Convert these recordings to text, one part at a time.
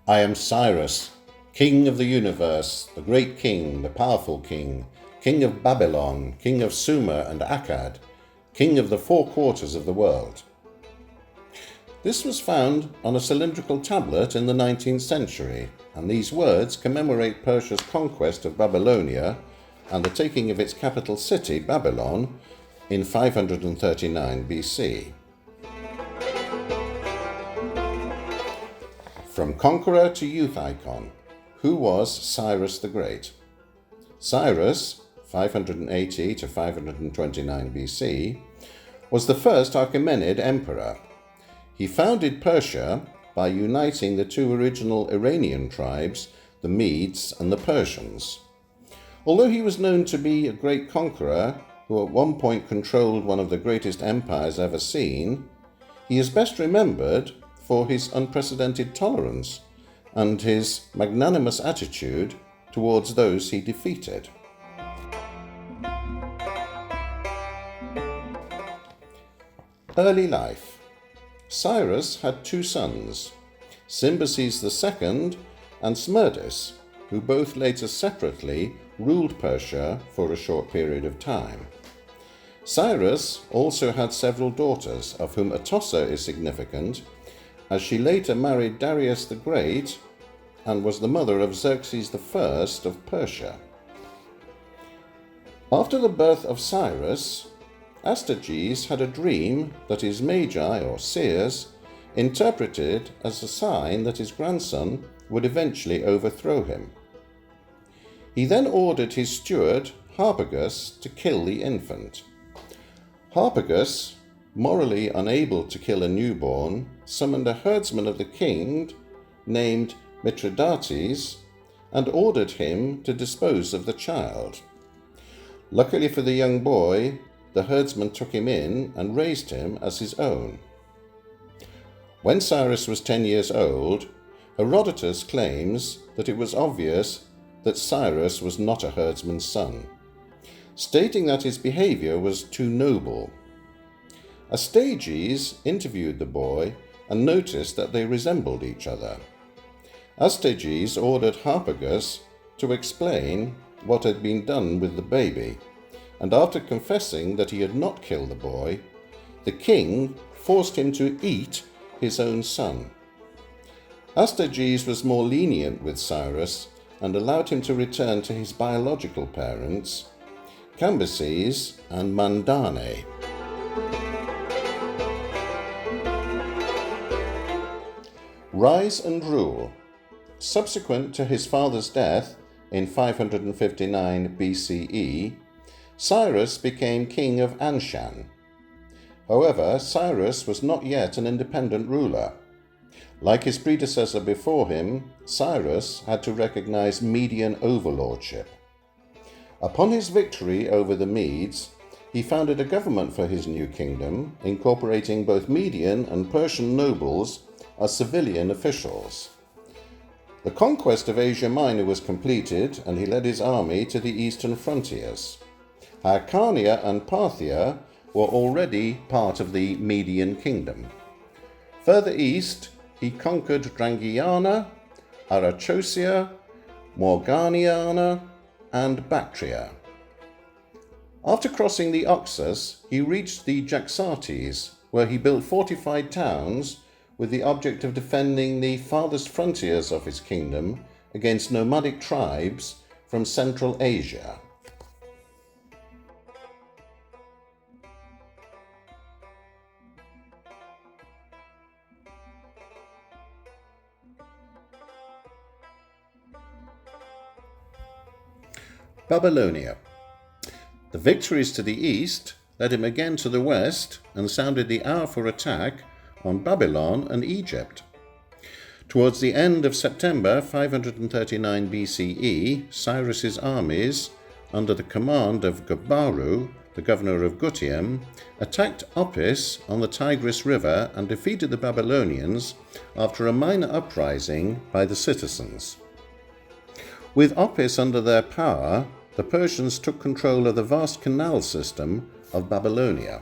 I am Cyrus, king of the universe, the great king, the powerful king, king of Babylon, king of Sumer and Akkad, king of the four quarters of the world. This was found on a cylindrical tablet in the 19th century, and these words commemorate Persia's conquest of Babylonia and the taking of its capital city, Babylon, in 539 BC. From conqueror to youth icon, who was Cyrus the Great? Cyrus, 580 to 529 BC, was the first Achaemenid emperor. He founded Persia by uniting the two original Iranian tribes, the Medes and the Persians. Although he was known to be a great conqueror who at one point controlled one of the greatest empires ever seen, he is best remembered for his unprecedented tolerance and his magnanimous attitude towards those he defeated. Early life. Cyrus had two sons, Cambyses II and Smerdis, who both later separately ruled Persia for a short period of time. Cyrus also had several daughters, of whom Atossa is significant, as she later married Darius the Great and was the mother of Xerxes I of Persia. After the birth of Cyrus, Astyages had a dream that his magi, or seers, interpreted as a sign that his grandson would eventually overthrow him. He then ordered his steward, Harpagus, to kill the infant. Harpagus, morally unable to kill a newborn, summoned a herdsman of the king named Mithridates and ordered him to dispose of the child. Luckily for the young boy, the herdsman took him in and raised him as his own. When Cyrus was 10 years old, Herodotus claims that it was obvious that Cyrus was not a herdsman's son, stating that his behavior was too noble. Astyages interviewed the boy and noticed that they resembled each other. Astyages ordered Harpagus to explain what had been done with the baby, and after confessing that he had not killed the boy, the king forced him to eat his own son. Astyages was more lenient with Cyrus and allowed him to return to his biological parents, Cambyses and Mandane. Rise and rule. Subsequent to his father's death in 559 BCE, Cyrus became king of Anshan. However, Cyrus was not yet an independent ruler. Like his predecessor before him, Cyrus had to recognize Median overlordship. Upon his victory over the Medes, he founded a government for his new kingdom, incorporating both Median and Persian nobles as civilian officials. The conquest of Asia Minor was completed, and he led his army to the eastern frontiers. Hyrcania and Parthia were already part of the Median kingdom. Further east, he conquered Drangiana, Arachosia, Morganiana, and Bactria. After crossing the Oxus, he reached the Jaxartes, where he built fortified towns with the object of defending the farthest frontiers of his kingdom against nomadic tribes from Central Asia. Babylonia. The victories to the east led him again to the west and sounded the hour for attack on Babylon and Egypt. Towards the end of September 539 BCE, Cyrus's armies, under the command of Gbaru, the governor of Gutium, attacked Opis on the Tigris River and defeated the Babylonians after a minor uprising by the citizens. With Opis under their power, the Persians took control of the vast canal system of Babylonia.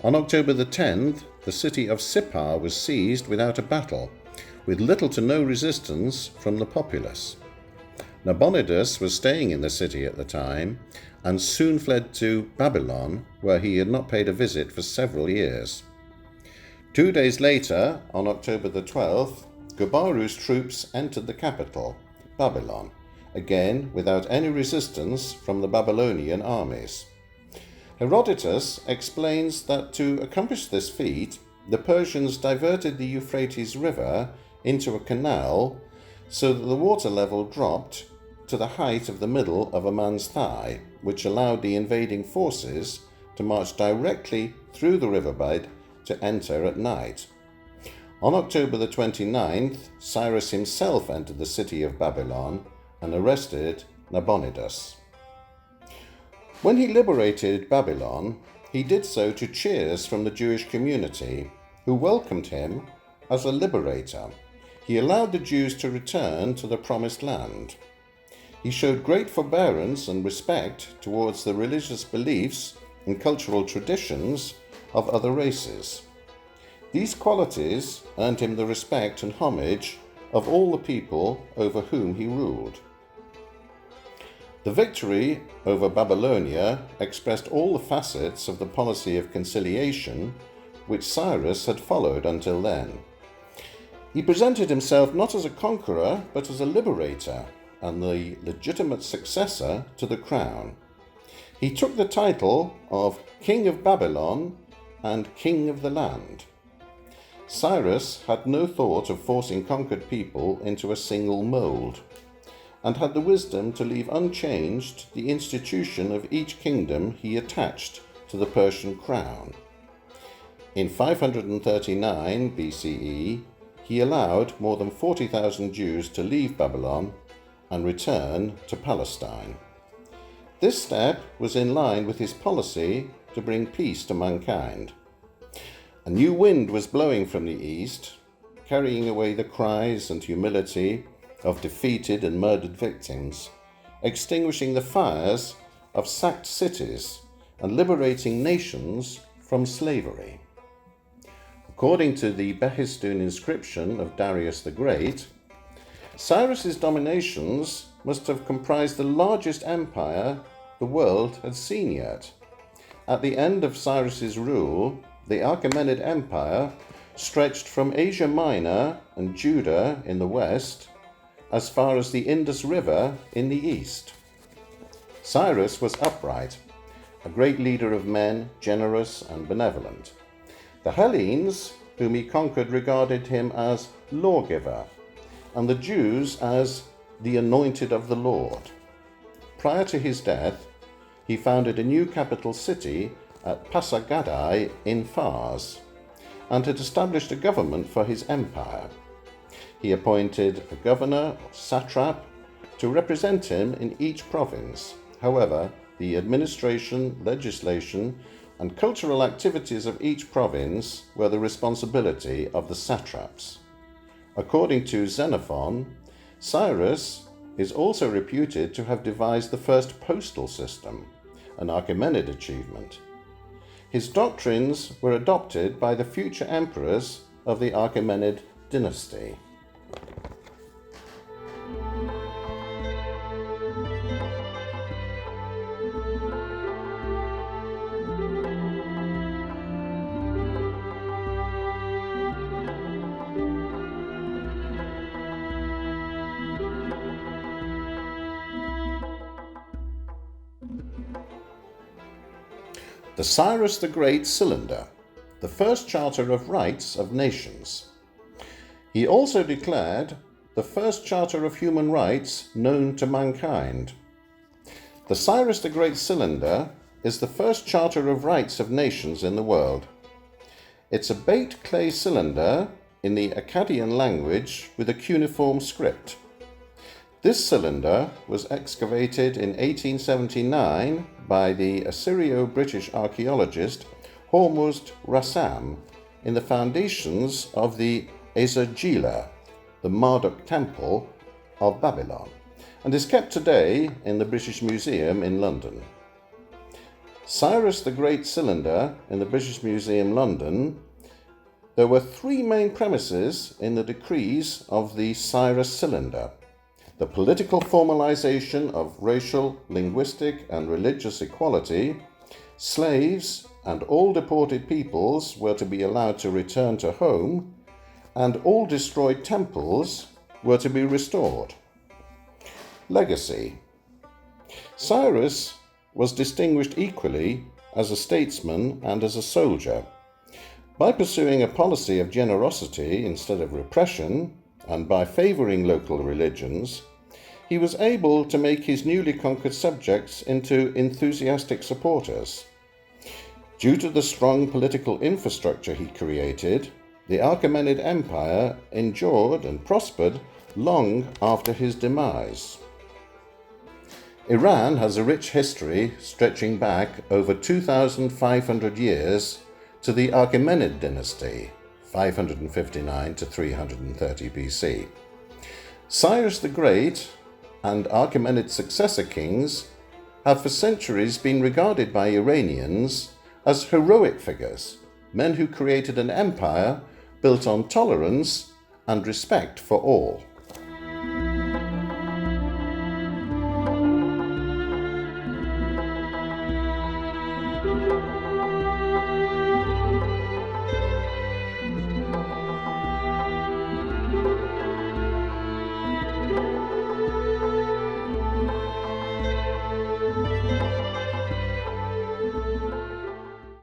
On October the 10th, the city of Sippar was seized without a battle, with little to no resistance from the populace. Nabonidus was staying in the city at the time and soon fled to Babylon, where he had not paid a visit for several years. 2 days later, on October the 12th, Gubaru's troops entered the capital, Babylon, again without any resistance from the Babylonian armies. Herodotus explains that to accomplish this feat, the Persians diverted the Euphrates River into a canal so that the water level dropped to the height of the middle of a man's thigh, which allowed the invading forces to march directly through the riverbed to enter at night. On October the 29th, Cyrus himself entered the city of Babylon and arrested Nabonidus. When he liberated Babylon, he did so to cheers from the Jewish community, who welcomed him as a liberator. He allowed the Jews to return to the Promised Land. He showed great forbearance and respect towards the religious beliefs and cultural traditions of other races. These qualities earned him the respect and homage of all the people over whom he ruled. The victory over Babylonia expressed all the facets of the policy of conciliation which Cyrus had followed until then. He presented himself not as a conqueror, but as a liberator and the legitimate successor to the crown. He took the title of King of Babylon and King of the land. Cyrus had no thought of forcing conquered people into a single mould, and had the wisdom to leave unchanged the institution of each kingdom he attached to the Persian crown. In 539 BCE, he allowed more than 40,000 Jews to leave Babylon and return to Palestine. This step was in line with his policy to bring peace to mankind. A new wind was blowing from the east, carrying away the cries and humility of defeated and murdered victims, extinguishing the fires of sacked cities and liberating nations from slavery. According to the Behistun inscription of Darius the Great, Cyrus's dominations must have comprised the largest empire the world had seen yet. At the end of Cyrus's rule, the Achaemenid Empire stretched from Asia Minor and Judah in the west as far as the Indus River in the east. Cyrus was upright, a great leader of men, generous and benevolent. The Hellenes, whom he conquered, regarded him as lawgiver, and the Jews as the anointed of the Lord. Prior to his death, he founded a new capital city at Pasargadae in Fars, and had established a government for his empire. He appointed a governor or satrap to represent him in each province. However, the administration, legislation, and cultural activities of each province were the responsibility of the satraps. According to Xenophon, Cyrus is also reputed to have devised the first postal system, an Achaemenid achievement. His doctrines were adopted by the future emperors of the Achaemenid dynasty. The Cyrus the Great Cylinder, the first Charter of Rights of Nations. He also declared the first Charter of Human Rights known to mankind. The Cyrus the Great Cylinder is the first Charter of Rights of Nations in the world. It's a baked clay cylinder in the Akkadian language with a cuneiform script. This cylinder was excavated in 1879 by the Assyrio-British archaeologist Hormuzd Rassam in the foundations of the Esagila, the Marduk Temple of Babylon, and is kept today in the British Museum in London. Cyrus the Great Cylinder in the British Museum, London. There were three main premises in the decrees of the Cyrus cylinder: the political formalization of racial, linguistic, and religious equality. Slaves and all deported peoples were to be allowed to return to home, and all destroyed temples were to be restored. Legacy. Cyrus was distinguished equally as a statesman and as a soldier. By pursuing a policy of generosity instead of repression, and by favouring local religions, he was able to make his newly conquered subjects into enthusiastic supporters. Due to the strong political infrastructure he created, the Achaemenid Empire endured and prospered long after his demise. Iran has a rich history stretching back over 2,500 years to the Achaemenid dynasty, 559 to 330 BC. Cyrus the Great and Achaemenid successor kings have for centuries been regarded by Iranians as heroic figures, men who created an empire built on tolerance and respect for all.